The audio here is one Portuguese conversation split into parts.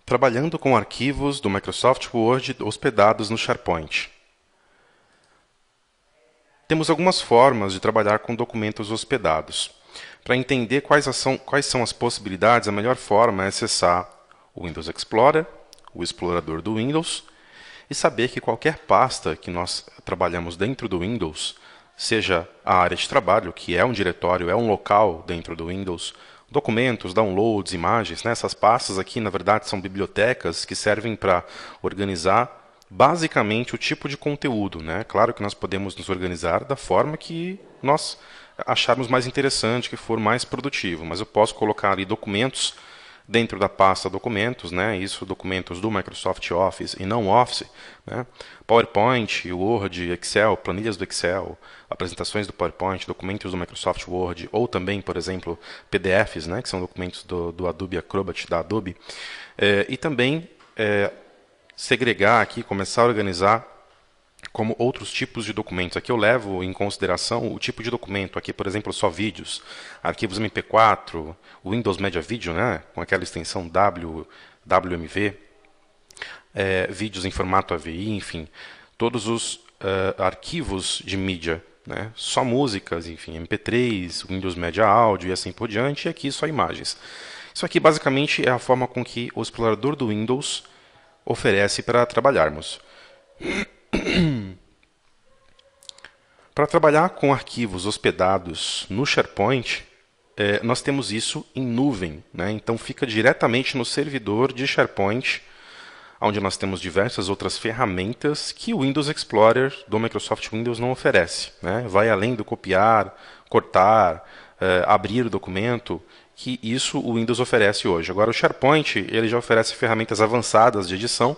Trabalhando com arquivos do Microsoft Word hospedados no SharePoint. Temos algumas formas de trabalhar com documentos hospedados. Para entender quais são as possibilidades, a melhor forma é acessar o Windows Explorer, o explorador do Windows, e saber que qualquer pasta que nós trabalhamos dentro do Windows, seja a área de trabalho, que é um diretório, é um local dentro do Windows, documentos, downloads, imagens, né? Essas pastas aqui, na verdade, são bibliotecas que servem para organizar basicamente o tipo de conteúdo, né? Claro que nós podemos nos organizar da forma que nós acharmos mais interessante, que for mais produtivo, mas eu posso colocar ali documentos dentro da pasta documentos, né? Isso documentos do Microsoft Office e não Office, né? PowerPoint, Word, Excel, planilhas do Excel, apresentações do PowerPoint, documentos do Microsoft Word, ou também, por exemplo, PDFs, né? Que são documentos do Adobe Acrobat, da Adobe. E também segregar aqui, começar a organizar como outros tipos de documentos. Aqui eu levo em consideração o tipo de documento. Aqui, por exemplo, só vídeos, arquivos MP4, Windows Media Video, né, com aquela extensão WMV, vídeos em formato AVI, enfim, todos os arquivos de mídia, né, só músicas, enfim, MP3, Windows Media Audio e assim por diante, e aqui só imagens. Isso aqui basicamente é a forma com que o explorador do Windows oferece para trabalharmos. Para trabalhar com arquivos hospedados no SharePoint, nós temos isso em nuvem, né? Então fica diretamente no servidor de SharePoint, onde nós temos diversas outras ferramentas que o Windows Explorer do Microsoft Windows não oferece, né? Vai além do copiar, cortar, abrir o documento, que isso o Windows oferece hoje. Agora o SharePoint ele já oferece ferramentas avançadas de edição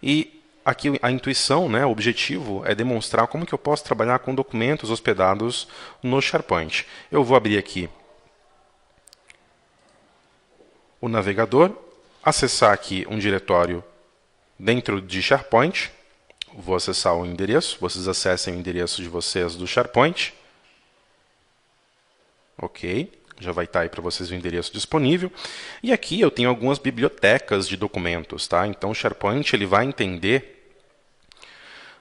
e aqui a intuição, né, o objetivo é demonstrar como que eu posso trabalhar com documentos hospedados no SharePoint. Eu vou abrir aqui o navegador, acessar aqui um diretório dentro de SharePoint. Vou acessar o endereço, vocês acessem o endereço de vocês do SharePoint. Ok, já vai estar aí para vocês o endereço disponível. E aqui eu tenho algumas bibliotecas de documentos, tá? Então o SharePoint ele vai entender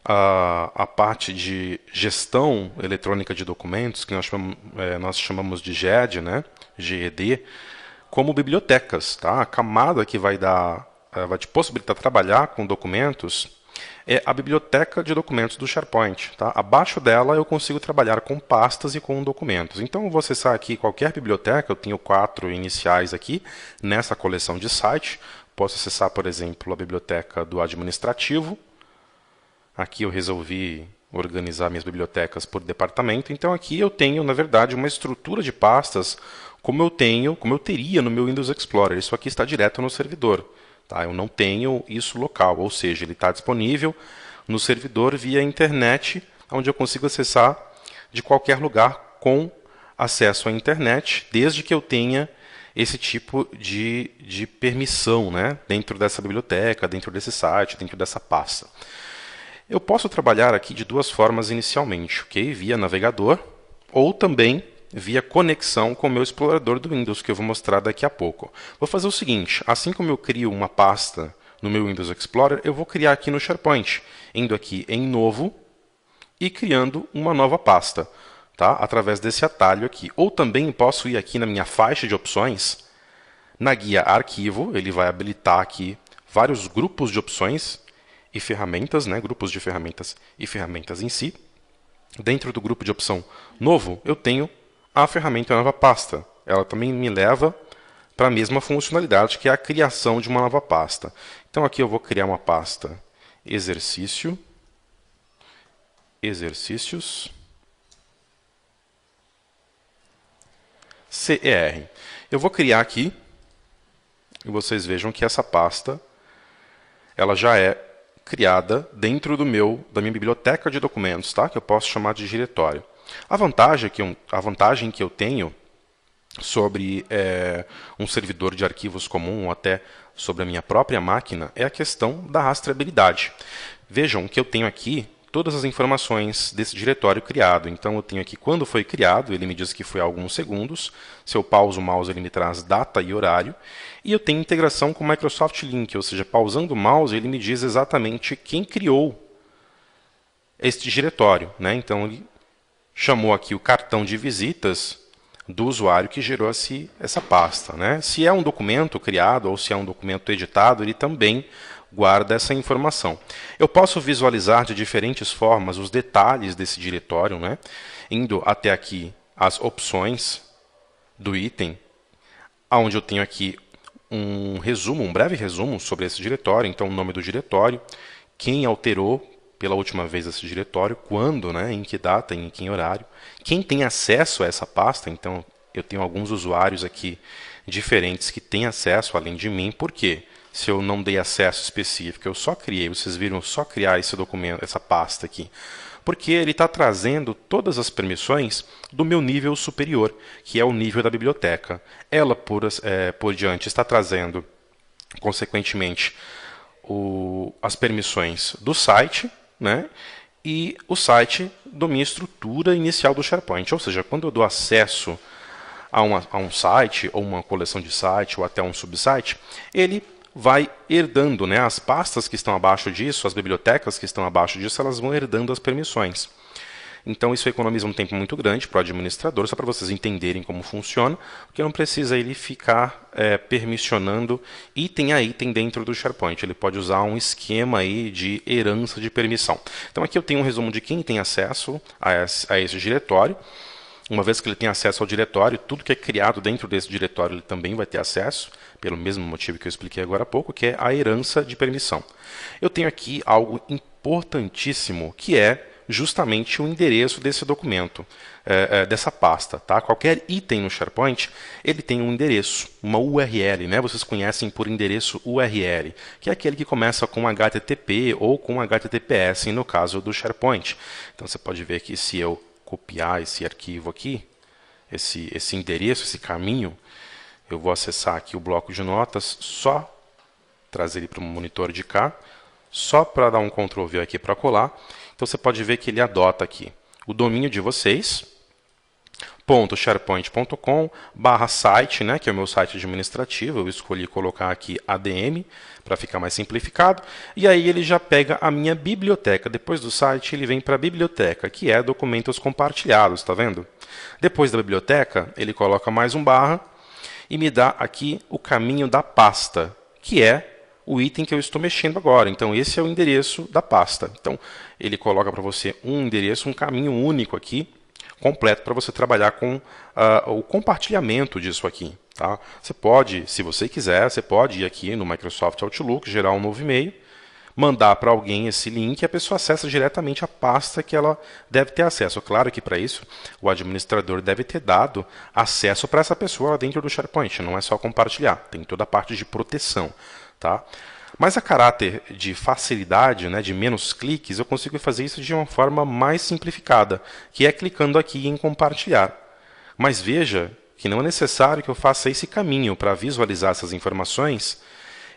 a parte de gestão eletrônica de documentos, que nós chamamos de GED, né? GED, como bibliotecas. Tá? A camada que vai te possibilitar trabalhar com documentos é a biblioteca de documentos do SharePoint. Tá? Abaixo dela eu consigo trabalhar com pastas e com documentos. Então eu vou acessar aqui qualquer biblioteca, eu tenho 4 iniciais aqui nessa coleção de site. Posso acessar, por exemplo, a biblioteca do administrativo. Aqui eu resolvi organizar minhas bibliotecas por departamento. Então aqui eu tenho, na verdade, uma estrutura de pastas como eu teria no meu Windows Explorer. Isso aqui está direto no servidor. Tá? Eu não tenho isso local, ou seja, ele está disponível no servidor via internet, onde eu consigo acessar de qualquer lugar com acesso à internet, desde que eu tenha esse tipo de permissão, né? Dentro dessa biblioteca, dentro desse site, dentro dessa pasta. Eu posso trabalhar aqui de duas formas inicialmente, ok? Via navegador ou também via conexão com o meu explorador do Windows, que eu vou mostrar daqui a pouco. Vou fazer o seguinte, assim como eu crio uma pasta no meu Windows Explorer, eu vou criar aqui no SharePoint, indo aqui em Novo e criando uma nova pasta, tá? Através desse atalho aqui. Ou também posso ir aqui na minha faixa de opções, na guia Arquivo, ele vai habilitar aqui vários grupos de opções e ferramentas, né? Grupos de ferramentas e ferramentas em si. Dentro do grupo de opção Novo, eu tenho a ferramenta Nova Pasta. Ela também me leva para a mesma funcionalidade, que é a criação de uma nova pasta. Então aqui eu vou criar uma pasta Exercício, Exercícios, CER. Eu vou criar aqui, e vocês vejam que essa pasta ela já é criada dentro da minha biblioteca de documentos, tá? Que eu posso chamar de diretório. A vantagem que eu tenho sobre um servidor de arquivos comum ou até sobre a minha própria máquina é a questão da rastreabilidade. Vejam que eu tenho aqui todas as informações desse diretório criado. Então eu tenho aqui quando foi criado, ele me diz que foi há alguns segundos. Se eu pauso o mouse, ele me traz data e horário. E eu tenho integração com o Microsoft Link, ou seja, pausando o mouse, ele me diz exatamente quem criou este diretório, né? Então ele chamou aqui o cartão de visitas do usuário que gerou essa pasta, né? Se é um documento criado ou se é um documento editado, ele também guarda essa informação. Eu posso visualizar de diferentes formas os detalhes desse diretório, né? Indo até aqui as opções do item, onde eu tenho aqui um resumo, um breve resumo sobre esse diretório. Então, o nome do diretório, quem alterou pela última vez esse diretório, quando, né, em que data, em que horário, quem tem acesso a essa pasta. Então, eu tenho alguns usuários aqui diferentes que têm acesso além de mim. Por quê? Se eu não dei acesso específico, eu só criei, vocês viram, só criar esse documento, essa pasta aqui. Porque ele está trazendo todas as permissões do meu nível superior, que é o nível da biblioteca. Ela, por diante, está trazendo, consequentemente, as permissões do site, né? E o site da minha estrutura inicial do SharePoint. Ou seja, quando eu dou acesso a um site, ou uma coleção de site, ou até um subsite, ele vai herdando, né, as pastas que estão abaixo disso, as bibliotecas que estão abaixo disso, elas vão herdando as permissões. Então isso economiza um tempo muito grande para o administrador, só para vocês entenderem como funciona, porque não precisa ele ficar permissionando item a item dentro do SharePoint. Ele pode usar um esquema aí de herança de permissão. Então aqui eu tenho um resumo de quem tem acesso a esse diretório. Uma vez que ele tem acesso ao diretório, tudo que é criado dentro desse diretório ele também vai ter acesso, pelo mesmo motivo que eu expliquei agora há pouco, que é a herança de permissão. Eu tenho aqui algo importantíssimo, que é justamente o endereço desse documento, dessa pasta. Tá? Qualquer item no SharePoint, ele tem um endereço, uma URL, né? Vocês conhecem por endereço URL, que é aquele que começa com HTTP ou com HTTPS, no caso do SharePoint. Então você pode ver que se eu copiar esse arquivo aqui, esse endereço, esse caminho, eu vou acessar aqui o bloco de notas, só trazer ele para o monitor de cá, só para dar um Ctrl V aqui para colar. Então você pode ver que ele adota aqui o domínio de vocês, .sharepoint.com/site, né, que é o meu site administrativo. Eu escolhi colocar aqui ADM para ficar mais simplificado. E aí ele já pega a minha biblioteca. Depois do site ele vem para a biblioteca, que é documentos compartilhados, está vendo? Depois da biblioteca ele coloca mais um barra e me dá aqui o caminho da pasta, que é o item que eu estou mexendo agora. Então esse é o endereço da pasta. Então ele coloca para você um endereço, um caminho único aqui, completo para você trabalhar com o compartilhamento disso aqui. Tá? Você pode, se você quiser, você pode ir aqui no Microsoft Outlook, gerar um novo e-mail, mandar para alguém esse link e a pessoa acessa diretamente a pasta que ela deve ter acesso. Claro que para isso o administrador deve ter dado acesso para essa pessoa lá dentro do SharePoint, não é só compartilhar, tem toda a parte de proteção. Tá? Mas a caráter de facilidade, né, de menos cliques, eu consigo fazer isso de uma forma mais simplificada, que é clicando aqui em compartilhar. Mas veja que não é necessário que eu faça esse caminho para visualizar essas informações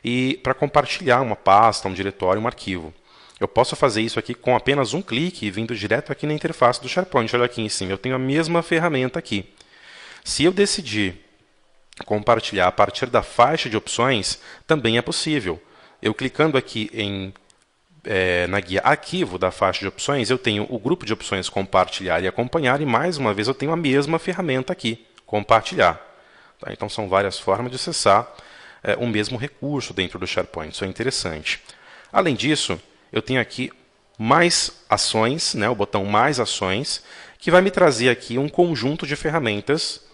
e para compartilhar uma pasta, um diretório, um arquivo. Eu posso fazer isso aqui com apenas um clique e vindo direto aqui na interface do SharePoint. Olha aqui em cima, eu tenho a mesma ferramenta aqui. Se eu decidir compartilhar a partir da faixa de opções, também é possível. Eu clicando aqui na guia arquivo da faixa de opções, eu tenho o grupo de opções compartilhar e acompanhar, e mais uma vez eu tenho a mesma ferramenta aqui, compartilhar. Tá? Então são várias formas de acessar o mesmo recurso dentro do SharePoint, isso é interessante. Além disso, eu tenho aqui mais ações, né, o botão mais ações, que vai me trazer aqui um conjunto de ferramentas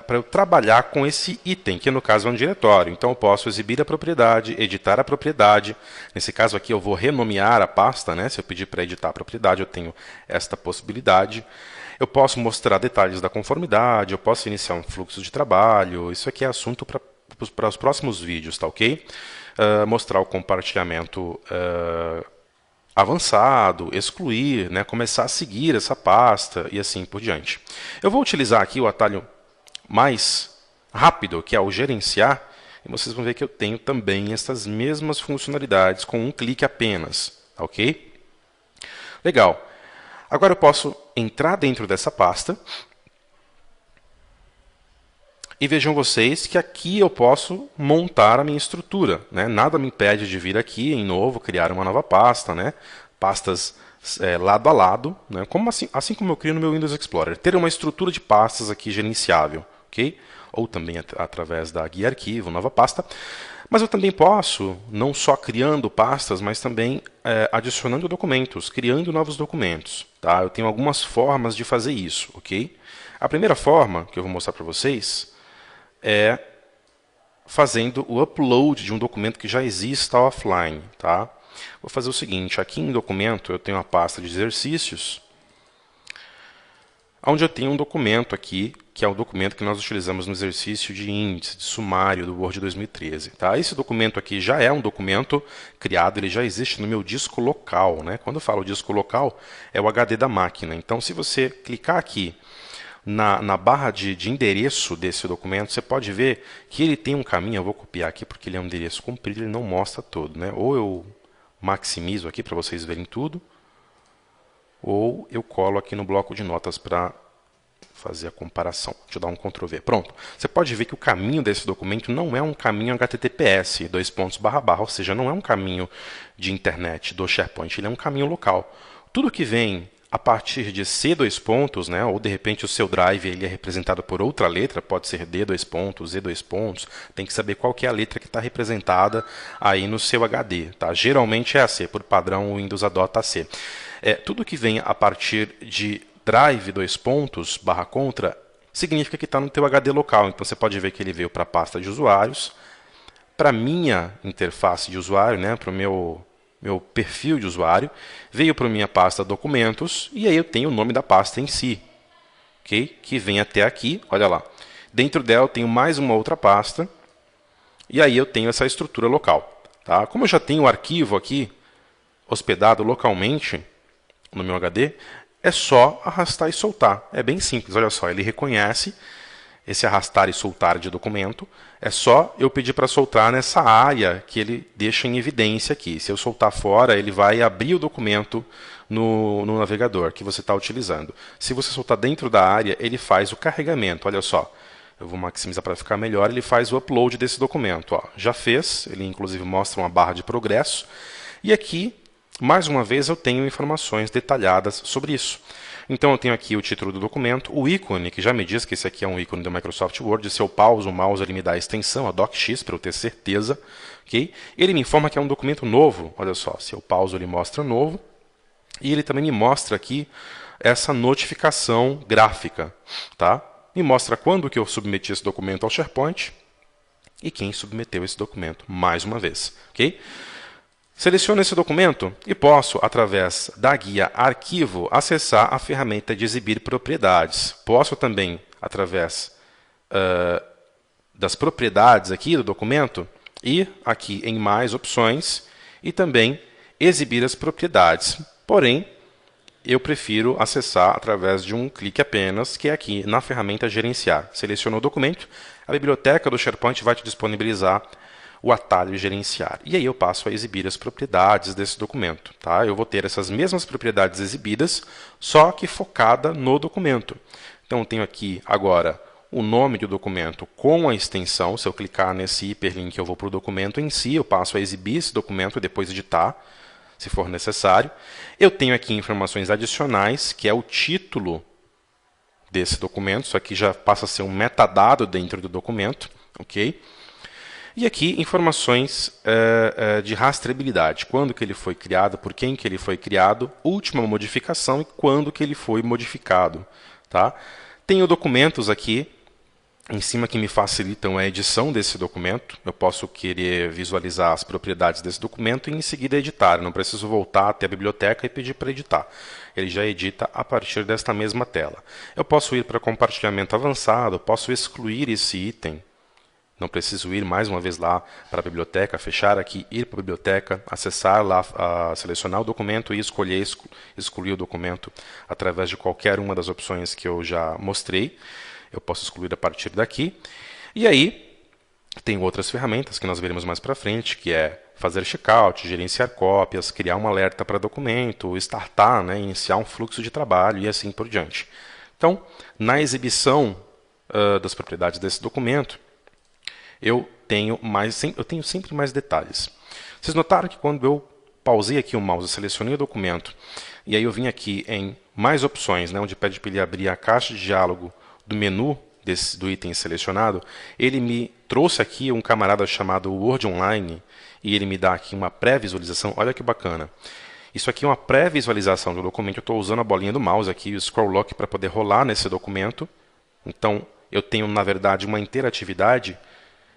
para eu trabalhar com esse item, que no caso é um diretório. Então eu posso exibir a propriedade, editar a propriedade. Nesse caso aqui eu vou renomear a pasta, né? Se eu pedir para editar a propriedade, eu tenho esta possibilidade. Eu posso mostrar detalhes da conformidade, eu posso iniciar um fluxo de trabalho. Isso aqui é assunto para os próximos vídeos, tá ok? Mostrar o compartilhamento avançado, excluir, né, começar a seguir essa pasta e assim por diante. Eu vou utilizar aqui o atalho mais rápido, que é o gerenciar, e vocês vão ver que eu tenho também essas mesmas funcionalidades com um clique apenas, ok? Legal. Agora eu posso entrar dentro dessa pasta e vejam vocês que aqui eu posso montar a minha estrutura, né? Nada me impede de vir aqui em novo, criar uma nova pasta, né? Pastas lado a lado, né? Assim como eu crio no meu Windows Explorer. Ter uma estrutura de pastas aqui gerenciável, ok? Ou também através da guia arquivo, nova pasta. Mas eu também posso, não só criando pastas, mas também adicionando documentos, criando novos documentos. Tá? Eu tenho algumas formas de fazer isso, ok? A primeira forma que eu vou mostrar para vocês é fazendo o upload de um documento que já exista offline. Tá? Vou fazer o seguinte, aqui em documento eu tenho uma pasta de exercícios, onde eu tenho um documento aqui, que é o documento que nós utilizamos no exercício de índice, de sumário do Word 2013. Tá? Esse documento aqui já é um documento criado, ele já existe no meu disco local. Né? Quando eu falo disco local, é o HD da máquina. Então, se você clicar aqui na barra de endereço desse documento, você pode ver que ele tem um caminho. Eu vou copiar aqui porque ele é um endereço comprido, ele não mostra todo. Né? Ou eu maximizo aqui para vocês verem tudo, ou eu colo aqui no bloco de notas para fazer a comparação. Deixa eu dar um Ctrl V. Pronto. Você pode ver que o caminho desse documento não é um caminho HTTPS, ou seja, não é um caminho de internet do SharePoint, ele é um caminho local. Tudo que vem a partir de C, né, ou de repente o seu drive ele é representado por outra letra, pode ser D, Z, tem que saber qual que é a letra que está representada aí no seu HD. Tá? Geralmente é a C, por padrão o Windows adota a C. Tudo que vem a partir de drive, /contra, significa que está no teu HD local. Então você pode ver que ele veio para a pasta de usuários, para a minha interface de usuário, né, para o meu perfil de usuário, veio para a minha pasta documentos, e aí eu tenho o nome da pasta em si, okay? Que vem até aqui, olha lá. Dentro dela eu tenho mais uma outra pasta, e aí eu tenho essa estrutura local. Tá? Como eu já tenho o arquivo aqui, hospedado localmente, no meu HD, é só arrastar e soltar. É bem simples, olha só, ele reconhece esse arrastar e soltar de documento, é só eu pedir para soltar nessa área que ele deixa em evidência aqui. Se eu soltar fora, ele vai abrir o documento no navegador que você está utilizando. Se você soltar dentro da área, ele faz o carregamento, olha só. Eu vou maximizar para ficar melhor, ele faz o upload desse documento. Ó, já fez, ele inclusive mostra uma barra de progresso, e aqui mais uma vez eu tenho informações detalhadas sobre isso. Então eu tenho aqui o título do documento, o ícone, que já me diz que esse aqui é um ícone do Microsoft Word. Se eu pauso o mouse, ele me dá a extensão, a DocX, para eu ter certeza. Okay? Ele me informa que é um documento novo, olha só, se eu pauso ele mostra novo. E ele também me mostra aqui essa notificação gráfica. Tá? Me mostra quando que eu submeti esse documento ao SharePoint e quem submeteu esse documento, mais uma vez. Okay? Seleciono esse documento e posso, através da guia Arquivo, acessar a ferramenta de exibir propriedades. Posso também, através das propriedades aqui do documento, ir aqui em Mais Opções e também exibir as propriedades. Porém, eu prefiro acessar através de um clique apenas, que é aqui na ferramenta Gerenciar. Seleciono o documento, a biblioteca do SharePoint vai te disponibilizar o atalho gerenciar. E aí eu passo a exibir as propriedades desse documento. Tá? Eu vou ter essas mesmas propriedades exibidas, só que focada no documento. Então eu tenho aqui agora o nome do documento com a extensão. Se eu clicar nesse hiperlink, eu vou para o documento em si, eu passo a exibir esse documento e depois editar, se for necessário. Eu tenho aqui informações adicionais, que é o título desse documento. Isso aqui já passa a ser um metadado dentro do documento. Ok? E aqui informações de rastreabilidade, quando que ele foi criado, por quem que ele foi criado, última modificação e quando que ele foi modificado. Tá? Tenho documentos aqui em cima que me facilitam a edição desse documento. Eu posso querer visualizar as propriedades desse documento e em seguida editar. Eu não preciso voltar até a biblioteca e pedir para editar. Ele já edita a partir desta mesma tela. Eu posso ir para compartilhamento avançado, posso excluir esse item. Não preciso ir mais uma vez lá para a biblioteca, fechar aqui, ir para a biblioteca, acessar lá, selecionar o documento e escolher excluir o documento através de qualquer uma das opções que eu já mostrei. Eu posso excluir a partir daqui. E aí, Tem outras ferramentas que nós veremos mais para frente, que é fazer checkout, gerenciar cópias, criar um alerta para documento, startar, né, iniciar um fluxo de trabalho e assim por diante. Então, na exibição das propriedades desse documento, eu tenho sempre mais detalhes. Vocês notaram que quando eu pausei aqui o mouse, selecionei o documento, e aí eu vim aqui em mais opções, né, onde pede para ele abrir a caixa de diálogo do menu do item selecionado, ele me trouxe aqui um camarada chamado Word Online, e ele me dá aqui uma pré-visualização. Olha que bacana. Isso aqui é uma pré-visualização do documento. Eu estou usando a bolinha do mouse aqui, o scroll lock, para poder rolar nesse documento. Então, eu tenho, na verdade, uma interatividade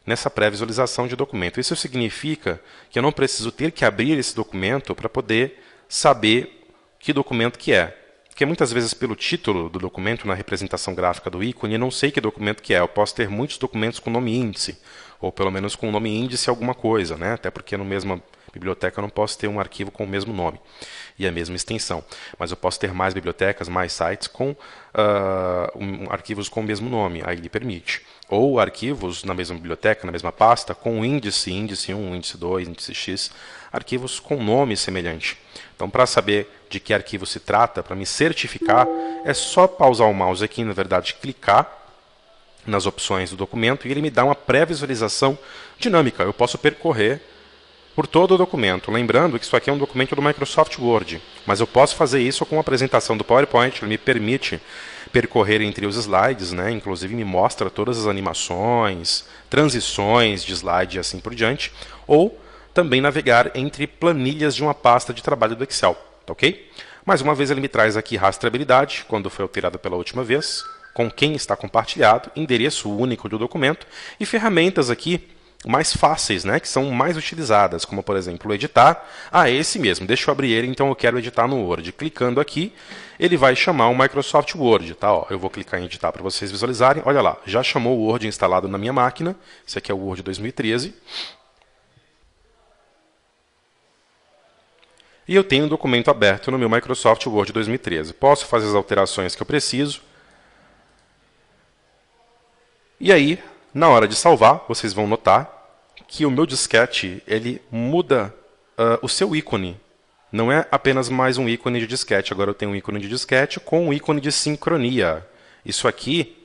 nessa pré-visualização de documento. Isso significa que eu não preciso ter que abrir esse documento para poder saber que documento que é. Porque muitas vezes, pelo título do documento, na representação gráfica do ícone, eu não sei que documento que é. Eu posso ter muitos documentos com nome índice, ou pelo menos com nome índice alguma coisa, né? Até porque no mesma biblioteca eu não posso ter um arquivo com o mesmo nome e a mesma extensão. Mas eu posso ter mais bibliotecas, mais sites com arquivos com o mesmo nome, aí ele permite. Ou arquivos na mesma biblioteca, na mesma pasta, com índice, índice 1, índice 2, índice X, arquivos com nome semelhante. Então, para saber de que arquivo se trata, para me certificar, é só pausar o mouse aqui, na verdade, clicar nas opções do documento e ele me dá uma pré-visualização dinâmica. Eu posso percorrer por todo o documento. Lembrando que isso aqui é um documento do Microsoft Word, mas eu posso fazer isso com a apresentação do PowerPoint. Ele me permite percorrer entre os slides, né? Inclusive me mostra todas as animações, transições de slide e assim por diante, ou também navegar entre planilhas de uma pasta de trabalho do Excel, tá ok? Mais uma vez ele me traz aqui rastreabilidade, quando foi alterado pela última vez, com quem está compartilhado, endereço único do documento e ferramentas aqui mais fáceis, né, que são mais utilizadas, como por exemplo o editar. Esse mesmo, deixa eu abrir ele, então eu quero editar no Word. Clicando aqui, ele vai chamar o Microsoft Word, tá? Ó, eu vou clicar em editar para vocês visualizarem. Olha lá, já chamou o Word instalado na minha máquina. Esse aqui é o Word 2013. E eu tenho um documento aberto no meu Microsoft Word 2013. Posso fazer as alterações que eu preciso. E aí, na hora de salvar, vocês vão notar que o meu disquete ele muda o seu ícone. Não é apenas mais um ícone de disquete. Agora eu tenho um ícone de disquete com um ícone de sincronia. Isso aqui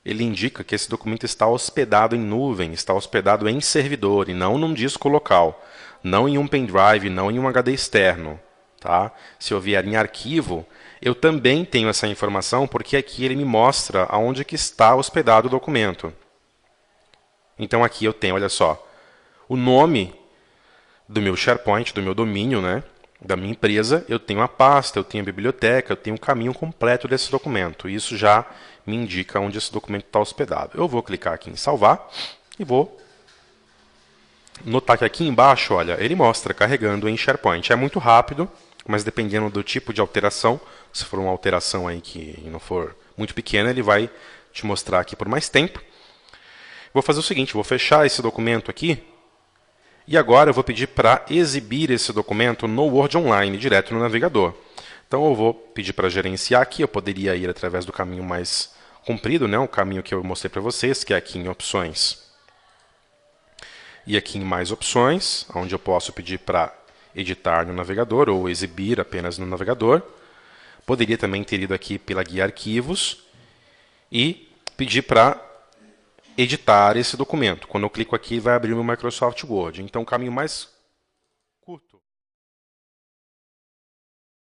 ele indica que esse documento está hospedado em nuvem, está hospedado em servidor e não num disco local, não em um pendrive, não em um HD externo. Tá? Se eu vier em arquivo, eu também tenho essa informação porque aqui ele me mostra aonde que está hospedado o documento. Então aqui eu tenho, olha só, o nome do meu SharePoint, do meu domínio, né, da minha empresa, eu tenho a pasta, eu tenho a biblioteca, eu tenho o caminho completo desse documento. Isso já me indica onde esse documento está hospedado. Eu vou clicar aqui em salvar e vou notar que aqui embaixo, olha, ele mostra carregando em SharePoint. É muito rápido, mas dependendo do tipo de alteração, se for uma alteração aí que não for muito pequena, ele vai te mostrar aqui por mais tempo. Vou fazer o seguinte, vou fechar esse documento aqui e agora eu vou pedir para exibir esse documento no Word Online, direto no navegador. Então eu vou pedir para gerenciar aqui, eu poderia ir através do caminho mais comprido, né, o caminho que eu mostrei para vocês, que é aqui em opções. E aqui em mais opções, onde eu posso pedir para editar no navegador ou exibir apenas no navegador. Poderia também ter ido aqui pela guia arquivos e pedir para editar esse documento. Quando eu clico aqui, vai abrir o meu Microsoft Word. Então, o caminho mais